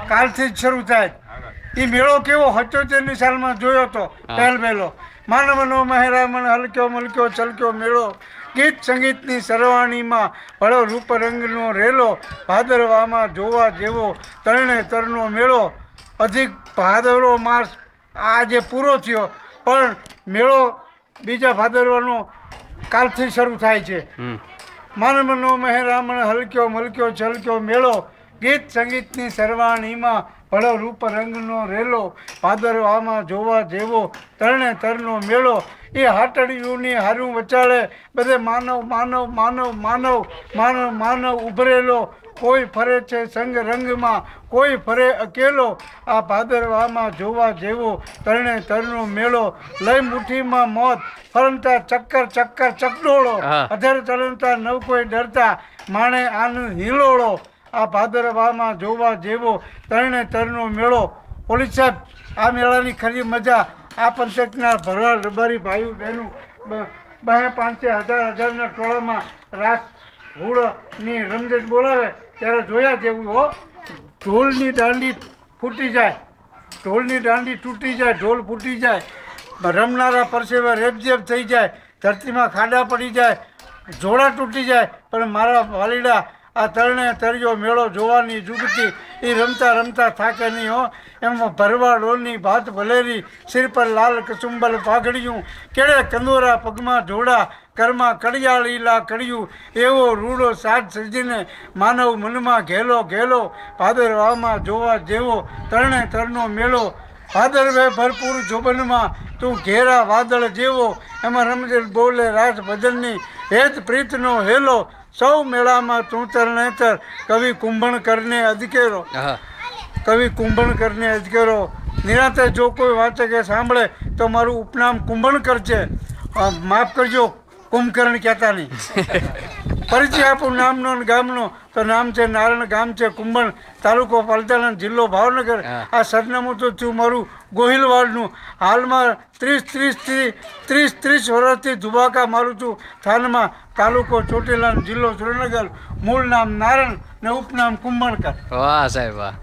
કાલથી જ શરૂ થાય. એ મેળો કેવો 77ની સાલમાં જોયો હતો પહેલો. માનવનો મહેરામણ હલક્યો મલક્યો છલક્યો મેળો, ગીત સંગીતની સરવાણીમાં ભળો રૂપ રંગનો રેલો, ભાદરવામાં જોવા જેવો તરણે તરનો મેળો. અધિક ભાદરવો માસ આજે પૂરો થયો, પણ મેળો બીજા ભાદરવાનો કાલથી શરૂ થાય છે. માનવનો મહેરામણ હલક્યો મલક્યો છલક્યો મેળો, ગીત સંગીતની સરવાણીમાં ભળો રૂપ રંગનો રેલો, ભાદરવામાં જોવા જેવો તરણે તરનો મેળો. એ હાટડીઓની હારું વચાળે બધે માનવ માનવ માનવ માનવ માનવ માનવ ઉભરેલો, કોઈ ફરે છે સંગ રંગમાં, કોઈ ફરે અકેલો. આ ભાદરવામાં જોવા જેવો તરણે તરનો મેળો, લઈ મુઠ્ઠીમાં મોત ફરંતા ચક્કર ચક્કર ચકડોળો, અધર તરણતા નવ કોઈ ડરતા માણે આનંદ હિલોળો. આ ભાદરવામાં જોવા જેવો તરણે તરનો મેળો. પોલીસ સાહેબ, આ મેળાની ખરી મજા આ પંથકના ભરવાડ રબારી ભાઈઓ બહેનો 200-500 હજારના ટોળામાં રાસ હુળની રમઝટ બોલાવે ત્યારે જોયા જેવું હો. ઢોલની દાંડી ફૂટી જાય, ઢોલની દાંડી તૂટી જાય, ઢોલ ફૂટી જાય, રમનારા પરસેવા રેબઝેબ થઈ જાય, ધરતીમાં ખાડા પડી જાય, જોડા તૂટી જાય. પણ મારા વાલીડા આ તરણે તર્યો મેળો જોવાની જુગતી, એ રમતા રમતા થાકે નહીં હો. એમાં ભરવાડોની ભાત ભલેરી, સિર પર લાલ કચુંબલ પાઘડિયું, કેળે કંદોરા પગમાં જોડા, કરમાં કડિયાળીલા કડિયું, એવો રૂડો સાજ સજીને માનવ મનમાં ઘેલો ઘેલો. ભાદરવામાં જોવા જેવો તરણે તરનો મેળો, ભાદરવે ભરપૂર જોબનમાં તું ઘેરા વાદળ જેવો, એમાં રમઝટ બોલે રાસ ભજનની હેત પ્રીતનો હેલો. સૌ મેળામાં તું તરણેતર, કવિ કુંભણકરને અધકેરો, કવિ કુંભણકરને અધકેરો. નિરાંતે જો કોઈ વાંચે કે સાંભળે તો મારું ઉપનામ કુંભણકર છે, માફ કરજો કુંભકર્ણ કહેતા નહીં. પરિચય આપું નામનો અને ગામનો તો નામ છે નારાયણ, ગામ છે કુંભણ, તાલુકો પાલતાણા, જિલ્લો ભાવનગર. આ સરનામું તો થયું મારું ગોહિલવાડનું. હાલમાં 30 વર્ષથી ધુબાકા મારું છું થાનમાં, તાલુકો ચોટીલા, જિલ્લો સુરેન્દ્રનગર. મૂળ નામ નારાયણ ને ઉપનામ કુંભણકર. વાહ સાહેબ વાહ.